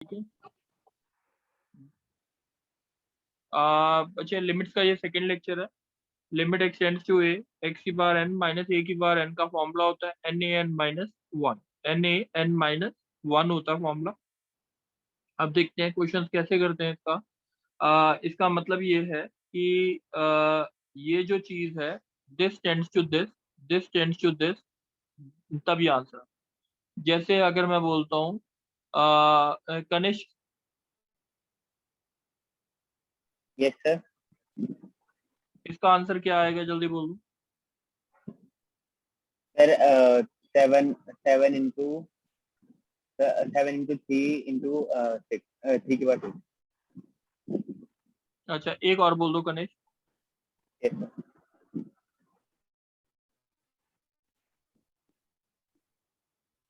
ठीक है। अच्छा, लिमिट्स का ये सेकंड लेक्चर है। Limit extends to a x की पावर एन माइनस ए की पावर एन का फॉर्मूला होता है n a n minus one. N a n minus one होता है फॉर्मूला। अब देखते हैं क्वेश्चन कैसे करते हैं इसका। इसका मतलब ये है कि ये जो चीज है, this tends to this, this tends to this, तभी आंसर। जैसे अगर मैं बोलता हूँ कनिष्क, यस सर। इसका आंसर क्या आएगा, जल्दी बोल दो। सर 7 7 इंटू 6 3 की बात। अच्छा, एक और बोल दो कनिष्क। Yes sir.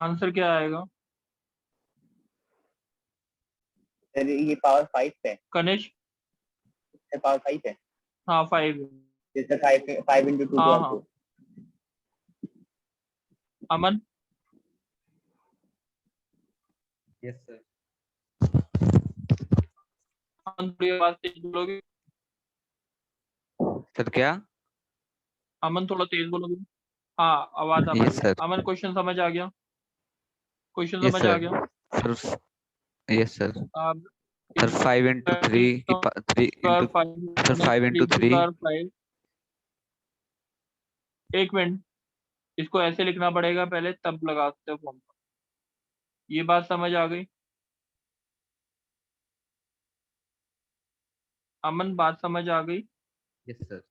आंसर क्या आएगा सर ये पावर 5 है। कनिष्क? सर पावर 5 है। हाँ 5। जैसे 5 इंटू 2 हाँ पावर हाँ। 2। अमन? Yes sir. अमन थोड़ी आवाज तेज बोलोगे? सर क्या? अमन थोड़ा तेज बोलोगे? हाँ, आवाज आ पा यस रही है। सर। अमन क्वेश्चन समझ आ गया? क्वेश्चन यस समझ आ सर। गया? Sir yes sir. अब सर 5 इंटू 3 की 3 इंटू सर 5 इंटू 3। 5। एक मिनट, इसको ऐसे लिखना पड़ेगा पहले, तब लगा सकते हो फॉर्म। ये बात समझ आ गई? अमन, बात समझ आ गई? Yes sir.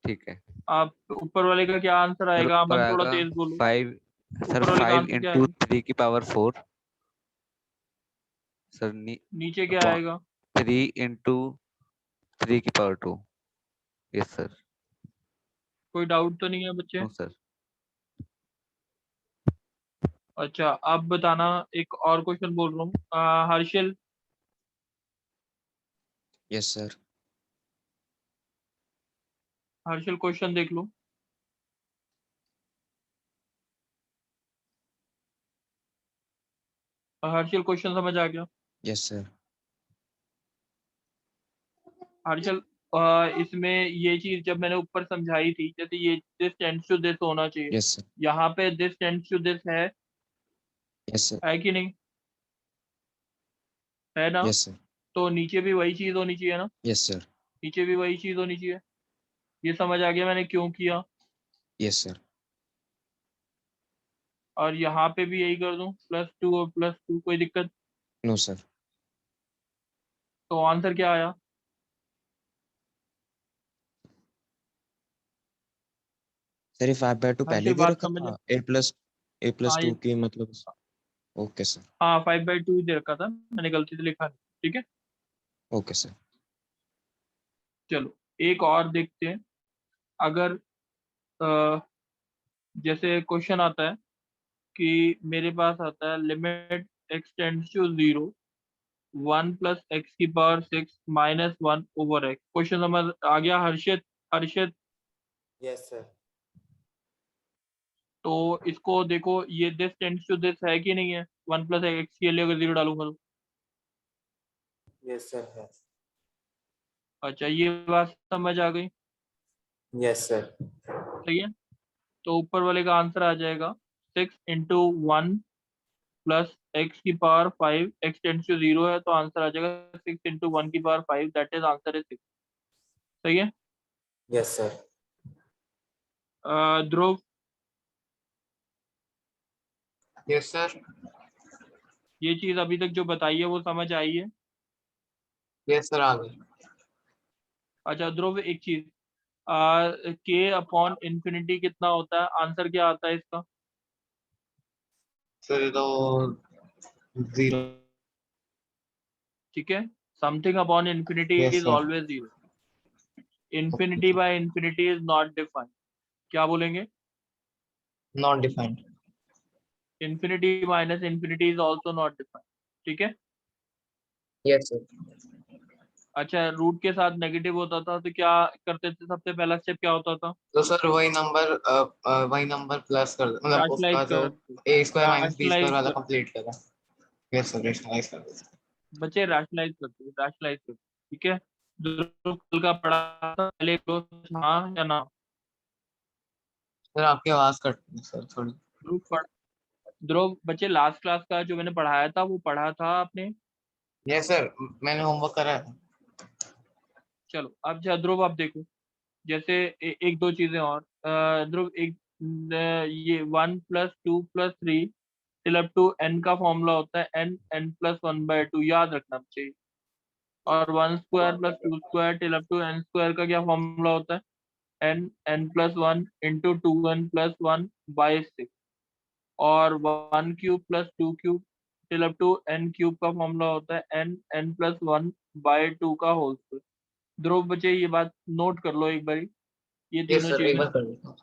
ठीक है आप ऊपर वाले का क्या आंसर सर। आएगा? ऊपर अमन थोड़ा आएगा तेज बोलो। 5। सर ऊपर वाले का 5 आंसर क्या इंटू आएगा? 3 की पावर 4। सर नीचे क्या आएगा? 3 इंटू 3 की पावर 2। Yes sir. कोई डाउट तो नहीं है बच्चे? No sir. अच्छा, अब बताना। एक और क्वेश्चन बोल रहा हूँ। Harshal, yes sir. Harshal question देख लो। हर्षल क्वेश्चन समझ आ गया? Yes sir. हर्षल, इसमें ये चीज जब मैंने ऊपर समझाई थी, जैसे ये दिस टेंड्स टू दिस होना चाहिए, यस सर। यहाँ पे this tends to this yes sir. है कि नहीं? है ना? Yes sir. तो नीचे भी वही चीज होनी चाहिए ना? Yes sir. नीचे भी वही चीज होनी चाहिए। ये समझ आ गया मैंने क्यों किया? Yes sir. और यहाँ पे भी यही कर दूं, +2 और +2, कोई दिक्कत? No sir. तो आंसर क्या आया? सर ये 5/2 पहले हर्षल, दे बात रखा समझ। था a++ हाँ 2 की मतलब। Okay sir. हाँ, 5/2 ही दे रखा था, मैंने गलती से लिखा नहीं। ठीक है, ओके सर। चलो एक और देखते हैं। अगर अ, जैसे क्वेश्चन आता है कि मेरे पास आता है limit x tends to 0 1 plus x की power 6 minus 1 over x. Question समझ आ गया हर्षित? हर्षित, यस सर। तो इसको देखो, ये दिस टेंड्स टू दिस है कि नहीं है? 1 प्लस एक्स के लिए अगर 0 डालूंगा तो। यस सर है। अच्छा, ये बात समझ आ गई? Yes sir. सही है। तो ऊपर वाले का आंसर आ जाएगा 6 × 1 प्लस एक्स की पावर 5, एक्स टेंड्स टू 0 है तो आंसर आ जाएगा 6 × 1 की power 5, that is answer is 6। सही है। Yes sir. Dhruv, yes sir. ये चीज अभी तक जो बताई है वो समझ आई है? यस सर आ गई। अच्छा ध्रुव, एक चीज, के अपॉन इन्फिनिटी कितना होता है? आंसर क्या आता है इसका? सर ये तो 0। ठीक है, something upon infinity yes is sir. Always 0। Infinity by infinity is not defined. क्या बोलेंगे? Not defined. Infinity minus infinity is also not defined. ठीक है। Yes sir. अच्छा, रूट के साथ नेगेटिव होता था तो क्या करते थे? सबसे पहला स्टेप क्या होता था? तो सर वही नंबर प्लस कर मतलब उसका राशनलाइज जो कर, a² - b² राशनलाइज वाला कर, कंप्लीट करा। Yes sir, rationalize कर दो। बच्चे रैशनलाइज करते, ठीक है। जो कल का पढ़ा था पहले हाँ या ना? सर आपकी आवाज कट रही है सर थोड़ी। ध्रुव पढ़ ध्रुव बच्चे लास्ट क्लास का जो मैंने पढ़ाया था वो पढ़ा था आपने? यस सर, मैंने होमवर्क करा है। चलो अब ध्रुव आप देखो, जैसे एक दो चीजें और ध्रुव एक ये 1 + 2 + 3 टिल अप टू n का फॉर्मूला होता है n+1/2, याद रखना चाहिए। और 1² + 2² टिल अप टू n² का क्या फॉर्मूला होता है n+1 × 2n+1/6। और 1³ + 2³ टिल अप टू n³ का फॉर्मूला होता है n+1/2 का होल स्क्वायर। ध्रुव बच्चे ये बात नोट कर लो एक बारी, ये यस तीनों सर, एक चीजें। बार कर देता हूँ।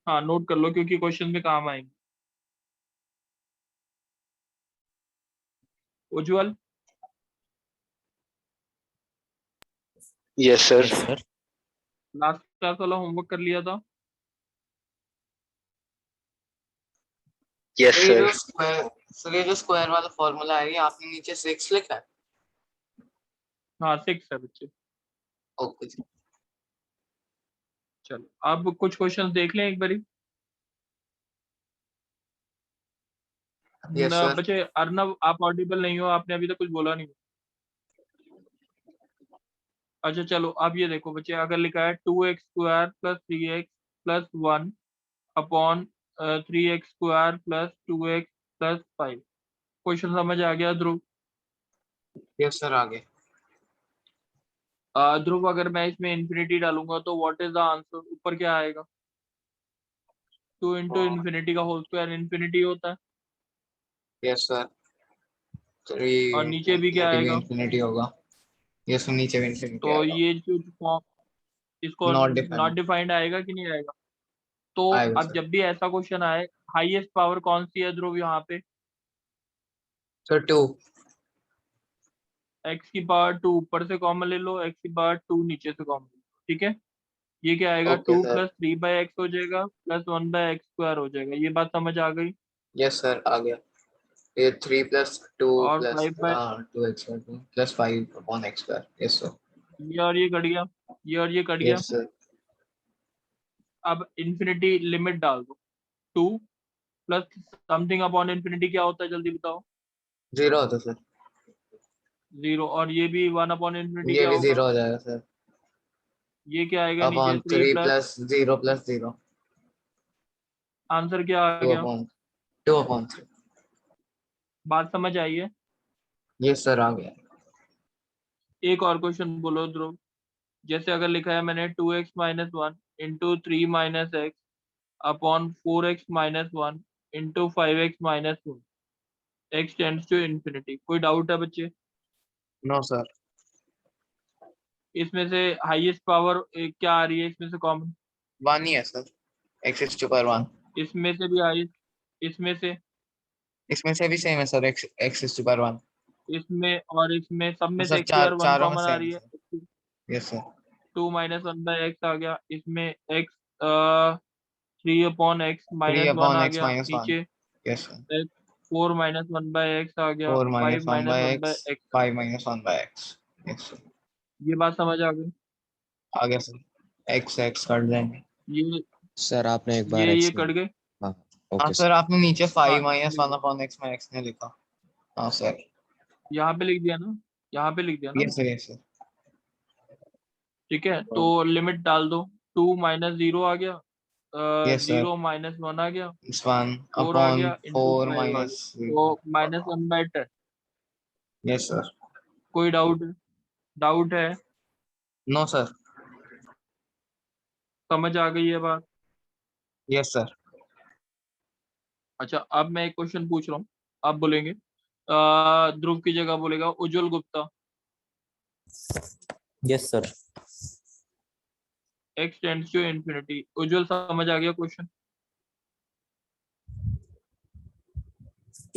हाँ नोट कर लो क्योंकि क्वेश्चन में काम आएंगे। Ujjwal yes sir. Yes sir. Last class वाला होमवर्क कर लिया था? Yes sir. ये जो स्क्वायर वाला फॉर्मूला है ये आपने नीचे 6 लिखा है? हाँ 6 है बच्चे। ओके जी। चलो अब कुछ क्वेश्चंस देख लें एक बारी। Yes sir. बच्चे अर्नव आप ऑडिबल नहीं हो, आपने अभी तक कुछ बोला नहीं। अच्छा चलो अब ये देखो बच्चे, अगर लिखा है 2x² + 3x + 1 upon 3x² + 2x + 5। Question समझ आ गया ध्रुव? यस सर, आगे। ध्रुव अगर मैं इसमें इंफिनिटी डालूंगा तो व्हाट इज द आंसर? ऊपर क्या आएगा? 2 × इंफिनिटी का होल स्क्वायर इंफिनिटी होता है। यस सर, 3 और नीचे भी क्या आएगा? इंफिनिटी होगा। यस, नीचे भी इंफिनिटी तो आएगा। ये जो फॉर्म इसको नॉट नॉट डिफाइंड डिफाइंड आएगा कि नहीं आएगा? तो आएगा अब सर। जब भी ऐसा क्वेश्चन आए, हाईएस्ट पावर कौन सी है ध्रुव यहाँ पे? सर 2। x⁻², ऊपर से कॉमन ले लो, x⁻² नीचे से कॉमन ले लो, ठीक है। ये क्या आएगा? Okay 2 sir. + 3/x हो जाएगा प्लस 1/x² हो जाएगा। ये बात समझ आ गई? यस सर, आ गया। ये 3 + 2 और + 5 2x + 5 upon x²। Yes sir. ये और ये कट गया, ये और ये कट गया। Yes sir. अब इंफिनिटी लिमिट डाल दो। 2 + समथिंग अपॉन इंफिनिटी क्या होता है जल्दी बताओ? 0 होता सर। 0। और ये भी 1/इंफिनिटी ये क्या भी होगा? 0 हो जाएगा सर। ये क्या आएगा नीचे? Upon 3 3 plus, + 0 + 0। आंसर क्या आ 2 गया? अपॉन 3। बात समझ आई है? यस सर, आ गया। एक और क्वेश्चन बोलो ध्रुव। जैसे अगर लिखा है मैंने 2x - 1 × 3 - x upon 4x - 1 × 5x - 1, x tends to infinity. कोई डाउट है बच्चे? No sir. इसमें से हाईएस्ट पावर क्या आ रही है इसमें से कॉमन? 1 ही है सर। x⁻1। इसमें से भी हाईएस्ट, इसमें से भी सेम है सर, x⁻1। इसमें और इसमें सब में सर से x² 1 चारों में कॉमन आ सेम रही है है। सर। Yes sir. 2 - 1/x आ गया, इसमें x 3/x - 1 आ3/x गया - 1। नीचे, यस सर। 4 - 1/x आ गया, 4 - 5 - 1/x 1/x। 5 - 1/x। Yes sir. ये बात समझ आ गई? आ गया सर। x कट जाएंगे। ये सर आपने एक बार ये एक्स कट गए। हाँ हाँ ओके सर, सर। आपने नीचे 5 - हाँ 1/x में x ने लिखा। हाँ सर। यहाँ पे लिख दिया ना, यहाँ पे लिख दिया ना। Yes sir. Yes sir. ठीक है तो लिमिट डाल दो। 2 - 0 आ गया, यस सर। 0 - 1 आ गया, इट्स 1 4 आ अपॉन गया इंटू 4 - 5 आ गया, तो 0। -1/10। Yes sir. कोई डाउट है? No sir. समझ आ गई है बात? Yes sir. अच्छा अब मैं एक क्वेश्चन पूछ रहा हूँ, आप बोलेंगे। ध्रुव की जगह बोलेगा Ujjwal Gupta. Yes sir. x tends to infinity. Ujjwal समझ आ गया question?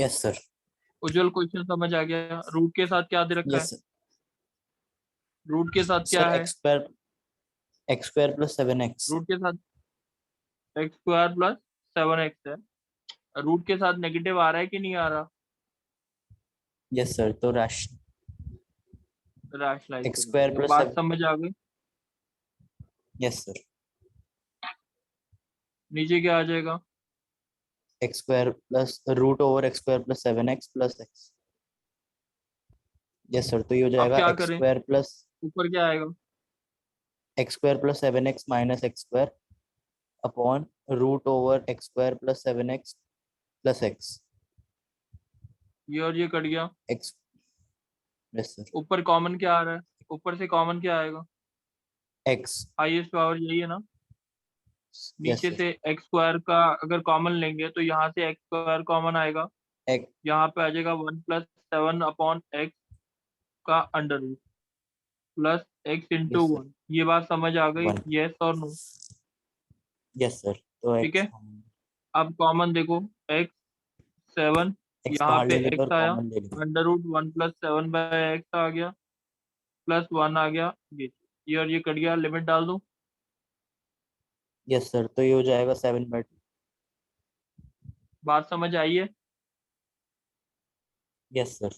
Yes sir. Ujjwal question समझ आ गया? रूट के साथ क्या दे रखा है? यस रूट के साथ क्या सर। है? x² + 7x। रूट के साथ x² + 7x है। रूट के साथ नेगेटिव आ रहा है कि नहीं आ रहा? यस सर, तो रैशनलाइज x square plus बात 7 समझ आ गई? यस सर, नीचे क्या आ जाएगा? x square plus root over x square plus 7x plus x। Yes sir, तो ये हो अब जाएगा क्या x करें? square plus ऊपर क्या आएगा? x square plus 7x minus x square upon root over x square plus 7x plus x। ये और ये कट गया। x यस सर, ऊपर कॉमन क्या आ रहा है? ऊपर से कॉमन क्या आएगा? x हाईएस्ट पावर यही है ना? यस नीचे सर, से एक्स स्क्वायर का अगर कॉमन लेंगे तो यहाँ से एक्स स्क्वायर कॉमन आएगा, x यहाँ पे आ जाएगा 1+7 अपॉन एक्स का under root plus x into yes sir, 1। ये बात समझ आ गई? 1 यस और नो? यस सर, तो ठीक x है, अब कॉमन देखो, एक्स 7, x यहाँ बाहर पे ले लेंगे और एक्स आया, कॉमन ले लेंगे। अंडर रूट 1+7 बाय एक्स आ गया प्लस 1 आ गया। ये और ये कट गया, लिमिट डाल दो। यस सर, तो ये हो जाएगा 7/2। बात समझ आई है? यस सर,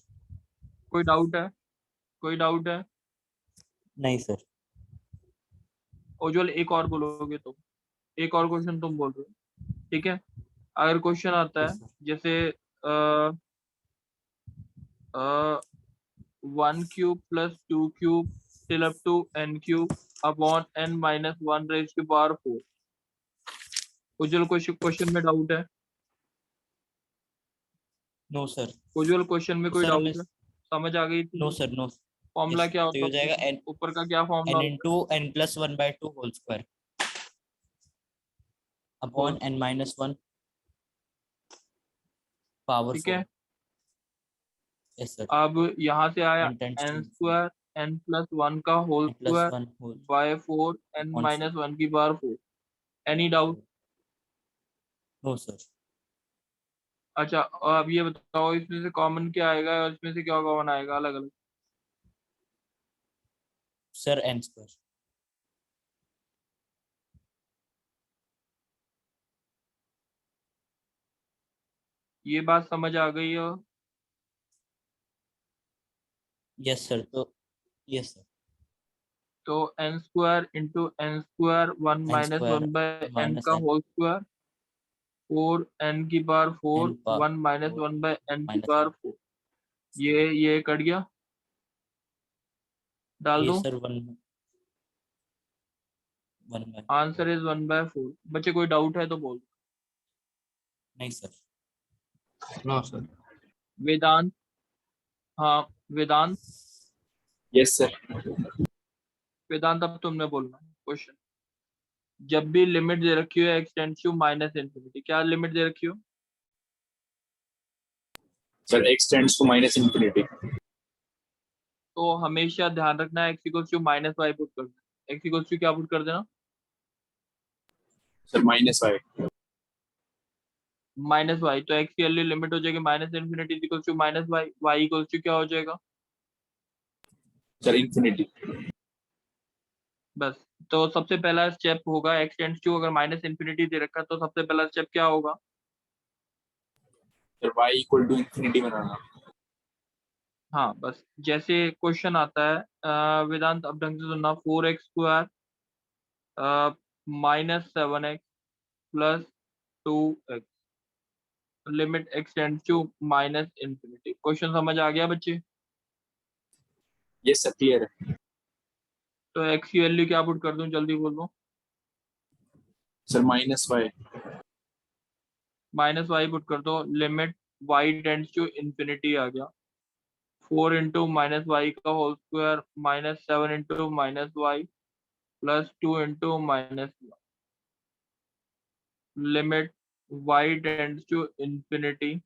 कोई डाउट है? कोई डाउट है? नहीं सर। उज्जवल एक और बोलोगे तुम, एक और क्वेश्चन तुम बोल रहे हो, ठीक है? अगर क्वेश्चन आता है यस सर, जैसे 1³ plus 2³ till up to n³ upon n-1 raised to power 4। Ujjwal question में डाउट है? No sir. उज्जवल क्वेश्चन में कोई सर हमें डाउट है? समझ आ गई नो थी? Sir, no. फॉर्मूला यस, क्या तो ये होता हो जाएगा है? n ऊपर का क्या फॉर्मूला n होता into n plus 1/2 whole square upon है? n-1 power ठीक 4। है, यस सर, अब यहाँ से आया n tends to n infinity, square n+1 का होल n plus स्क्वायर 1 whole बाय 4 upon 4। n-1 की power 4। Any doubt? No sir. अच्छा, और अब ये बताओ इसमें से कॉमन क्या आएगा और इसमें से क्या कॉमन आएगा अलग अलग? Sir n square। ये बात समझ आ गई हो? यस सर, तो यस सर, तो n square into n square 1 n minus square 1 by n minus का n whole square 4 n/4 n power 1 minus 4 1 by n की minus पावर n। 4। ये कट गया, डाल ये दो। सर 1/4। Answer is 1/4। बच्चे कोई डाउट है तो बोल। नहीं सर। No sir. वेदांत? हाँ, वेदांत। Yes sir. वेदांत अब तुमने बोलना क्वेश्चन। जब भी लिमिट दे रखी हो एक्स टेंड्स टू -इन्फिनिटी, क्या लिमिट दे रखी हो? Sir x tends to minus infinity. तो हमेशा ध्यान रखना है x = -y पुट कर देना। x क्या पुट कर देना? Sir -y। -y। तो x की वैल्यू लिमिट हो जाएगी -इन्फिनिटी -y, y क्या हो जाएगा? Sir infinity. बस, तो सबसे पहला स्टेप होगा x टेंड्स टू, अगर -इन्फिनिटी दे रखा है तो सबसे पहला स्टेप क्या होगा? Sir y equal to infinity बनाना। हाँ, बस जैसे क्वेश्चन आता है वेदांत अब ढंग से सुनना। 4x² -7x plus 2x limit x tends to -infinity. Question समझ आ गया बच्चे? यस सर, क्लियर है। तो x की वैल्यू क्या पुट कर दूं, जल्दी बोलो। Sir -y। -y पुट कर दो, limit y tends to infinity आ गया। 4 इंटू -y का whole square -7 into -y plus 2 into -1 limit y tends to infinity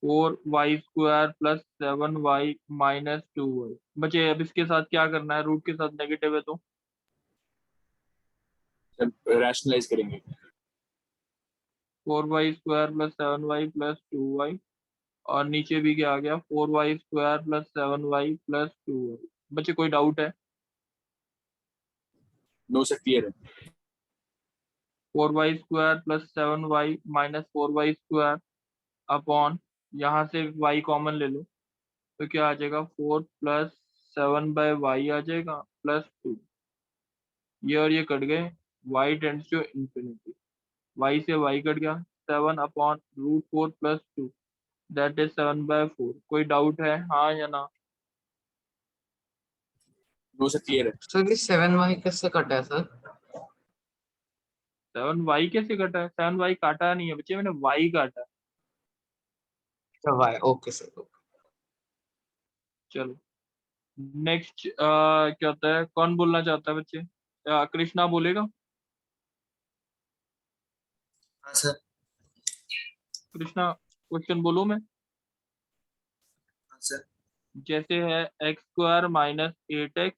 4y² plus 7y minus 2y। बच्चे अब इसके साथ क्या करना है? रूट के साथ नेगेटिव है तो सर रैशनलाइज करेंगे। 4y² plus 7y plus 2y, और नीचे भी क्या आ गया? 4y² plus 7y plus 2y। बच्चे कोई डाउट है? नो सर, क्लियर है। 4y² plus 7y minus 4y² upon यहाँ से y कॉमन ले लो तो क्या आ जाएगा 4 प्लस 7/y आ जाएगा प्लस 2। ये और ये कट गए, y tends to infinity, y से y कट गया, 7/√4 प्लस 2 दैट इज 7/4। कोई डाउट है हाँ या ना? नो सर क्लियर है। सर ये 7y किससे कटा है सर? 7y कैसे कटा है? 7y काटा नहीं है बच्चे, मैंने y काटा है। अच्छा y, ओके सर। चलो नेक्स्ट क्या होता है, कौन बोलना चाहता है बच्चे? कृष्णा बोलेगा? हाँ सर। कृष्णा क्वेश्चन बोलूं मैं? हाँ सर। जैसे है x² माइनस 8x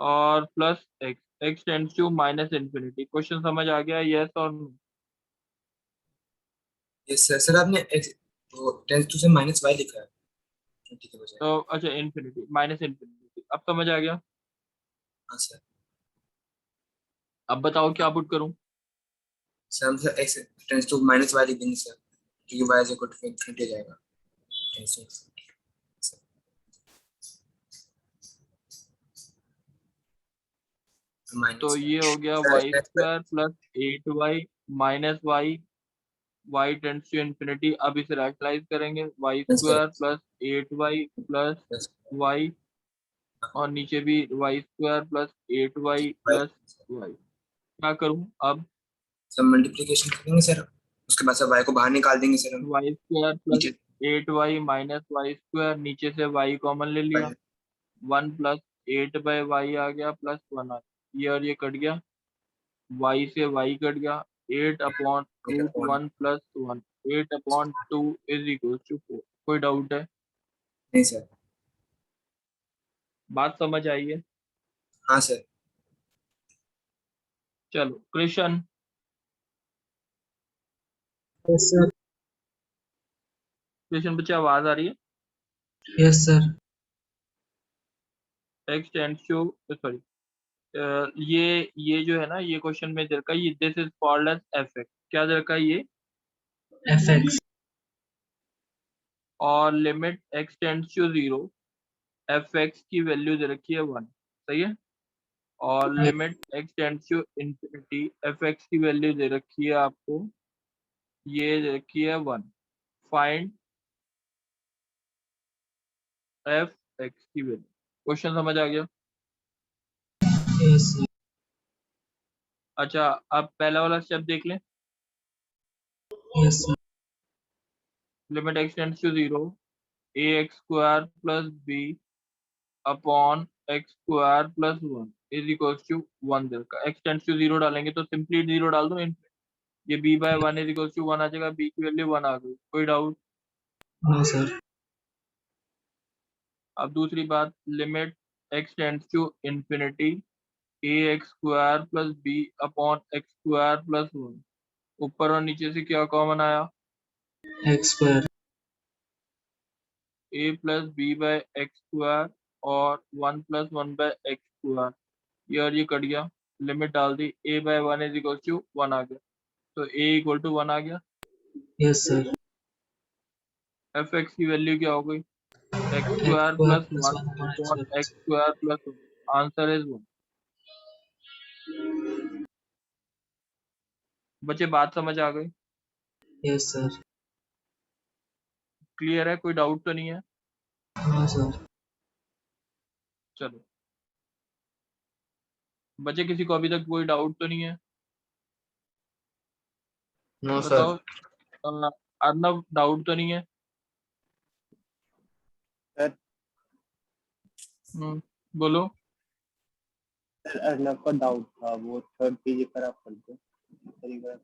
और plus x tends to minus infinity. Question समझ आ गया, यस और नो? Yes sir. सर आपने वो टेंस टू से माइनस वाई लिखा है 20 के बजाय। तो अच्छा इन्फिनिटी माइनस इन्फिनिटी, अब समझ आ गया। हाँ सर। अब बताओ क्या पुट करूं? सर हम sir x tends to minus y लिख देंगे सर, क्योंकि y is equal to infinity जाएगा। टेंस टू तो ये हो गया y² plus 8y minus y tends to infinity. अब इसे रैशनलाइज करेंगे, y² plus 8y plus y और नीचे भी y² plus 8y plus y। क्या करूं अब? सर मल्टीप्लिकेशन करेंगे सर, उसके बाद सर वाई को बाहर निकाल देंगे सर हम। y² plus 8y minus y², नीचे से y कॉमन ले लिया, 1 प्लस 8/y आ गया प्लस 1 आ गया, ये और ये कट गया, y से y कट गया, 8/√1 प्लस 1, 8/2 इज इक्वल टू 4। कोई डाउट है? नहीं सर। बात समझ आई है? हाँ सर। चलो कृष्ण, यस सर। कृष्ण बच्चे आवाज आ रही है? Yes sir. x tends to sorry, ये जो है ना, ये क्वेश्चन में दे रखा है, ये this is called as f(x). क्या दे रखा है ये? fx। और limit x tends to 0, f(x) की वैल्यू दे रखी है 1, सही है? और limit x tends to infinity, f(x) की वैल्यू दे रखी है आपको, ये दे रखी है 1। फाइंड f(x) की वैल्यू। क्वेश्चन समझ आ गया? Yes sir. अच्छा अब पहला वाला स्टेप देख लें। Yes sir. Limit x tends to 0, ax² plus b upon x² plus 1 is equal to 1 दे रखा है। x टेंड्स टू 0 डालेंगे तो सिंपली 0 डाल दो, ये b/1 इज इक्वल टू 1 आ जाएगा, b की वैल्यू 1 आ गई। कोई डाउट? No sir. अब दूसरी बात, limit x tends to infinity, ax² plus b upon x² plus 1, ऊपर और नीचे से क्या कॉमन आया? X square. a plus b/x² और 1 प्लस 1/x², ये और ये कट गया, लिमिट डाल दी, a/1 इज इक्वल टू 1 आ गया, तो a इक्वल टू 1 आ गया। Yes sir. f(x) की वैल्यू क्या हो गई? x² x plus square 1 plus 1 upon x upon square. x² plus 1, answer is 1। बच्चे बात समझ आ गई? Yes sir. क्लियर है? कोई डाउट तो नहीं है? हाँ सर। चलो बच्चे, किसी को अभी तक कोई डाउट तो नहीं है? नो बताओ सर। अर्नव, डाउट तो नहीं है? सर बोलो। सर अर्नब का डाउट था, वो थर्ड पेज एक बार आप कर दो। सर एक बार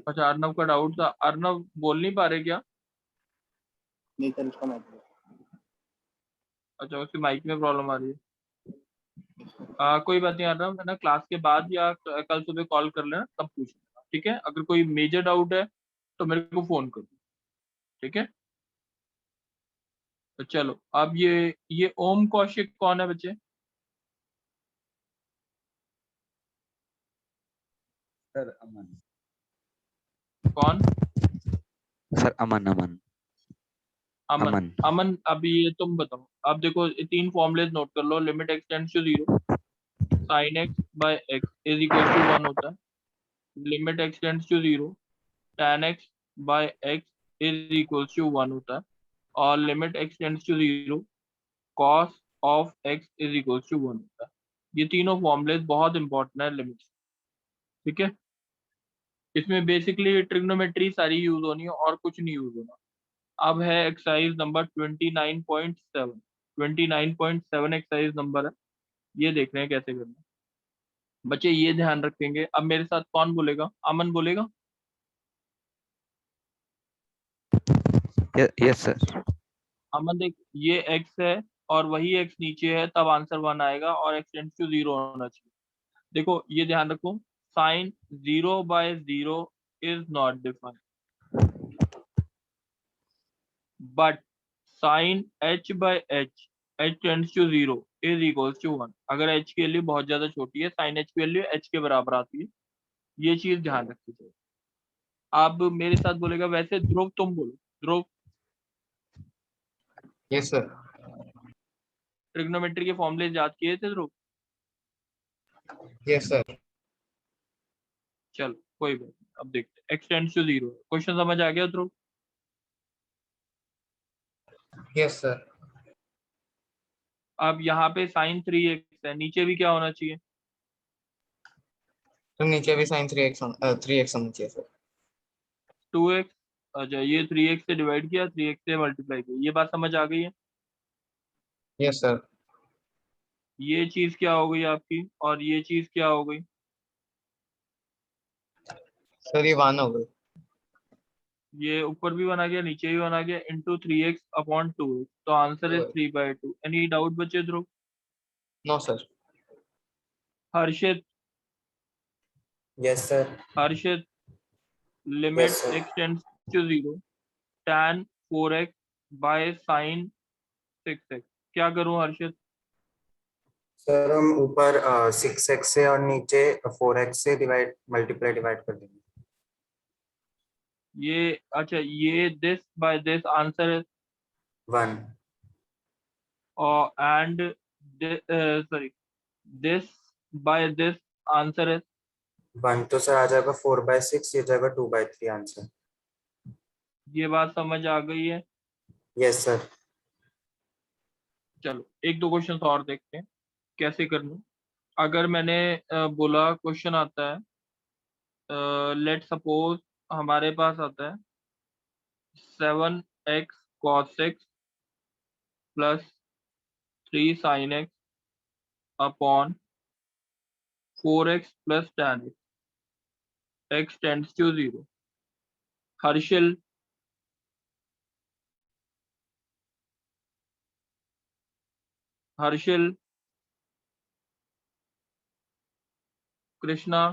अच्छा अर्नव का डाउट था, अर्नव बोल नहीं पा रहे क्या? नहीं सर, उसका मतलब अच्छा उसकी माइक में प्रॉब्लम आ रही है। कोई बात नहीं अर्नव, है ना, क्लास के बाद या कल सुबह कॉल कर लेना, तब पूछ लेना, ठीक है? अगर कोई मेजर डाउट है तो मेरे को फोन कर दो, ठीक है? तो चलो अब ये ओम कौशिक कौन है बच्चे? सर अमन। कौन? सर अमन अमन। अमन अमन अमन अभी ये तुम बताओ। अब देखो ये 3 फॉर्मूलेज नोट कर लो। Limit x tends to 0 sin x by x is equal to 1 होता है। Limit x tends to 0 tan x by x is equal to 1 होता है। और limit x tends to 0 cos of x is equal to 1 होता है। ये तीनों formulas बहुत इंपॉर्टेंट है लिमिट, ठीक है। इसमें बेसिकली ट्रिग्नोमेट्री सारी यूज होनी है और कुछ नहीं यूज होना। अब है एक्सरसाइज नंबर 29.7। 29.7 एक्सरसाइज नंबर है, ये देख रहे हैं कैसे करना है। बच्चे ये ध्यान रखेंगे। अब मेरे साथ कौन बोलेगा? अमन बोलेगा। Yes sir. अमन देख, ये x है और वही x नीचे है, तब आंसर 1 आएगा और x टेंड्स टू 0 होना चाहिए। देखो ये ध्यान रखो, sine 0 by 0 is not defined, but sine h by h tends to 0 is equals to 1। अगर h की वैल्यू बहुत ज्यादा छोटी है, साइन h की वैल्यू h के बराबर आती है। ये चीज ध्यान रखनी चाहिए। अब मेरे साथ बोलेगा वैसे ध्रुव, तुम बोलो। ध्रुव, यस सर। ट्रिग्नोमेट्री के फॉर्मूले याद किए थे ध्रुव? Yes sir. चलो कोई बात नहीं, अब देखते हैं। x टेंड्स टू 0, क्वेश्चन समझ आ गया ध्रुव? Yes sir. अब यहाँ पे साइन 3x है, नीचे भी क्या होना चाहिए? तो नीचे भी साइन 3x होना चाहिए सर। 2x। अच्छा, ये 3x से डिवाइड किया, 3x से मल्टीप्लाई किया, ये बात समझ आ गई है? Yes sir. ये चीज क्या हो गई आपकी और ये चीज क्या हो गई? सर ये 1 हो गई। ये ऊपर भी बना गया, नीचे भी बना गया, इंटू 3x अपॉन 2x। तो आंसर इज 3/2। एनी डाउट बच्चे Dhruv? No sir. Harshit, yes sir. Harshit, limit x tends to 0 tan 4x by sine 6x। क्या करूं हर्षित? सर हम ऊपर 6x से और नीचे 4x से डिवाइड कर देंगे। ये अच्छा, ये दिस बाय दिस आंसर है 1 और and sorry this by this answer है 1 तो सर आ जाएगा 4/6, ये जाएगा 2/3 आंसर। ये बात समझ आ गई है? Yes sir. चलो एक दो क्वेश्चन और देखते हैं कैसे करना। अगर मैंने बोला क्वेश्चन आता है, लेट सपोज हमारे पास आता है 7x cos x plus 3 sin x upon 4x plus tan x, x tends to 0। Harshil, Harshil, Krishna,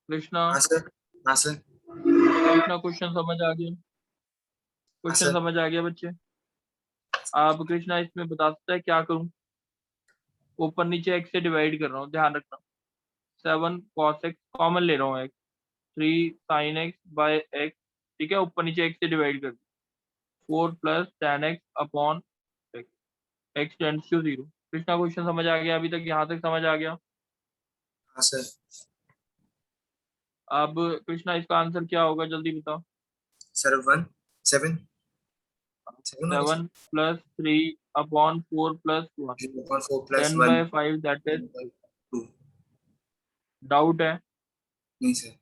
Krishna, हाँ सर। हाँ सर। कृष्णा क्वेश्चन समझ आ गया? Question sir. समझ आ गया बच्चे? आप कृष्णा इसमें बता सकता है क्या करूं? ऊपर नीचे x से डिवाइड कर रहा हूँ, ध्यान रखना। 7 cos x कॉमन ले रहा हूँ, x 3 sin x by x, ठीक है, ऊपर नीचे x से डिवाइड कर 4 plus tan x upon x, x tends to 0। Krishna question समझ आ गया? अभी तक यहाँ तक समझ आ गया? हाँ सर। अब कृष्णा इसका आंसर क्या होगा, जल्दी बताओ। Sir 1 7 7 plus 3 upon 4 plus 1 4 plus 1 10/5 that is 2। Doubt है? नहीं सर।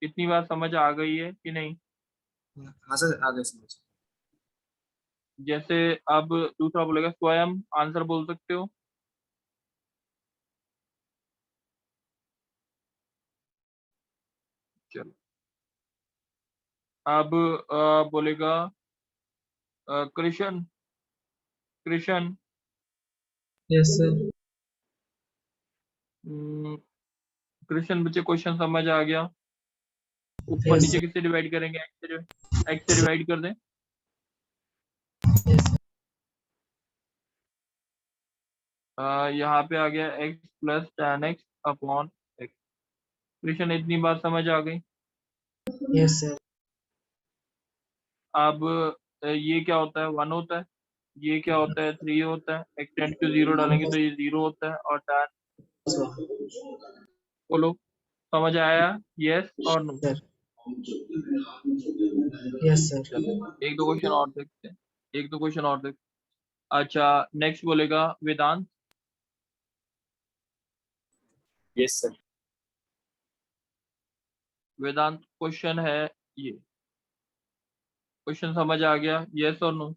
कितनी बार समझ आ गई है कि नहीं? हाँ सर आगे समझ। जैसे अब दूसरा बोलेगा स्वयं आंसर बोल सकते हो। चलो अब बोलेगा कृष्ण, कृष्ण, यस सर। कृष्ण बच्चे क्वेश्चन समझ आ गया? ऊपर Yes, नीचे किससे डिवाइड करेंगे? x से डिवाइड कर दें। यहाँ पे आ गया x plus tan x upon x। Krishna इतनी बात समझ आ गई? Yes, sir. अब ये क्या होता है 1 होता है, ये क्या होता है 3 होता है, एक्सटेंड टू 0 डालेंगे तो ये 0 होता है और tan Sir. बोलो समझ आया यस और नो? Sir. Yes, sir. चलो एक दो क्वेश्चन और देखते हैं, एक दो क्वेश्चन और देखते हैं। अच्छा नेक्स्ट बोलेगा Vedant. Yes sir. Vedant question है ये, क्वेश्चन समझ आ गया यस और no?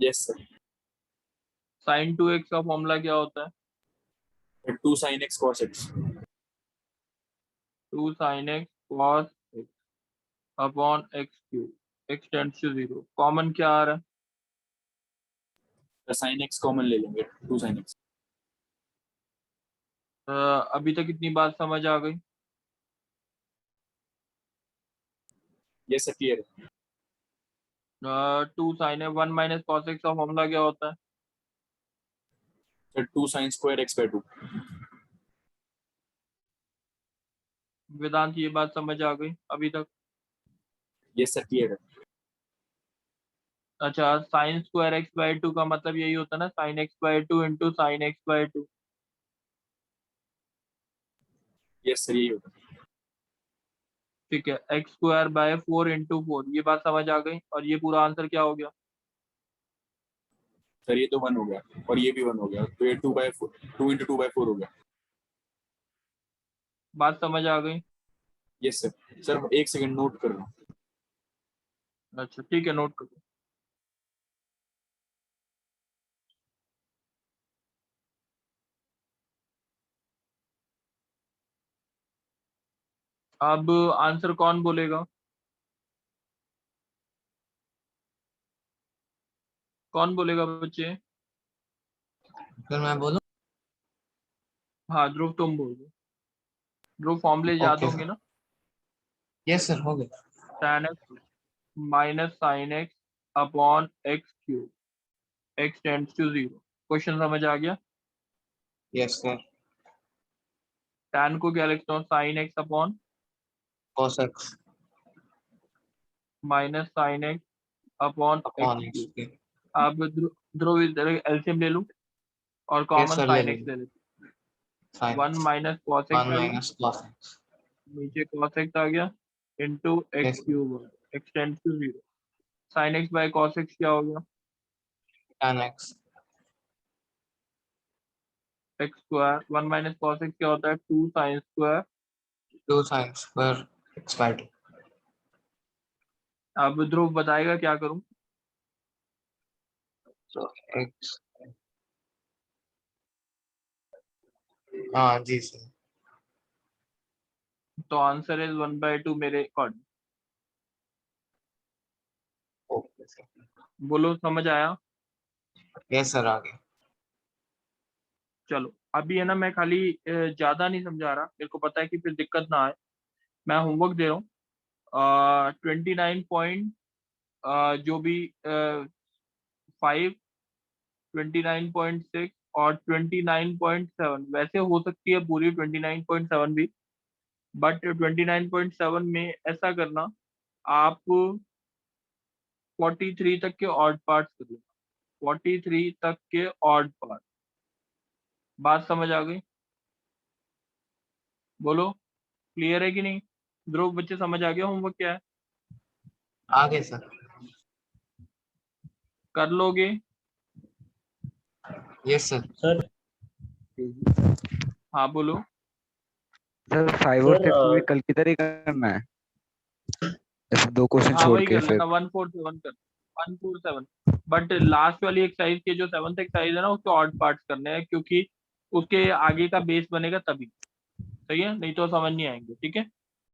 Yes sir. sin 2x का फॉर्मूला क्या होता है? 2 sin x cos x। 2 sin x cos x upon x cube, x tends to 0, common क्या आ रहा है? sin x कॉमन ले लेंगे, 2 sin x। अभी तक इतनी बात समझ आ गई? यस सर क्लियर है। 2 sin 1 माइनस cos x का फॉर्मूला क्या होता है? Sir 2 sin square x by 2। वेदांत ये बात समझ आ गई अभी तक? यस सर क्लियर है। अच्छा साइन स्क्वायर एक्स बाई 2 का मतलब यही होता है ना, sine x by 2 into sine x by 2। Yes sir यही होता है। ठीक है, एक्स स्क्वायर बाय 4 इंटू 4, ये बात समझ आ गई और ये पूरा आंसर क्या हो गया? सर ये तो 1 हो गया और ये भी 1 हो गया, तो ये 2/4 2 इंटू 2/4 हो गया। बात समझ आ गई? Yes sir. सर एक सेकंड नोट कर रहा हूँ। अच्छा ठीक है, नोट करो। अब आंसर कौन बोलेगा? कौन बोलेगा बच्चे? फिर मैं बोलूं? हाँ ध्रुव तुम बोल दो। ध्रुव फॉर्मूले याद Okay, होंगे sir. ना? यस सर हो गया। tan x minus sine x upon x cube, x tends to 0। Question समझ आ गया? Yes sir. tan को क्या लिखता हूँ, sine x upon cos x minus sine x upon upon x x cube. okay. अब ध्रुव इधर एलसीएम ले लूं और Yes, कॉमन sir, साइन ले एक्स ले लेते Fine. 1 माइनस कॉस 1 एक्स आ गया, minus cos x. नीचे कॉस एक्स आ गया into x Yes, cube, x tends to 0। Sine x by cos x क्या हो गया? tan x. एक्स स्क्वायर 1 माइनस कॉस एक्स क्या होता है? 2 sine square. 2 sin square x by 2. अब ध्रुव बताएगा क्या करूं? So x. हाँ जी सर। तो आंसर इज 1/2 मेरे अकॉर्डिंग। Okay sir. बोलो समझ आया? यस सर आ गया। चलो अभी है ना, मैं खाली ज्यादा नहीं समझा रहा, मेरे को पता है कि फिर दिक्कत ना आए। मैं होमवर्क दे रहा हूँ 29 पॉइंट जो भी 5, 29.6 और 29.7, वैसे हो सकती है पूरी 29.7 भी, बट 29.7 में ऐसा करना आप 43 तक के ऑड पार्ट्स कर लेना, 43 तक के ऑड पार्ट। बात समझ आ गई? बोलो क्लियर है कि नहीं? ध्रुव बच्चे समझ आ गया होमवर्क क्या है? आगे सर। कर लोगे? Yes sir. सर हाँ बोलो। सर 5 और सर 6 में कल की तरह ही करना है, ऐसे 2 क्वेश्चन हाँ छोड़ वही के कर फिर। लेना 147 कर, 147, बट लास्ट वाली एक्सरसाइज के जो 7th एक्सरसाइज है ना उसके ऑड पार्ट्स करने हैं, क्योंकि उसके आगे का बेस बनेगा तभी। सही है, नहीं तो समझ नहीं आएंगे। ठीक है।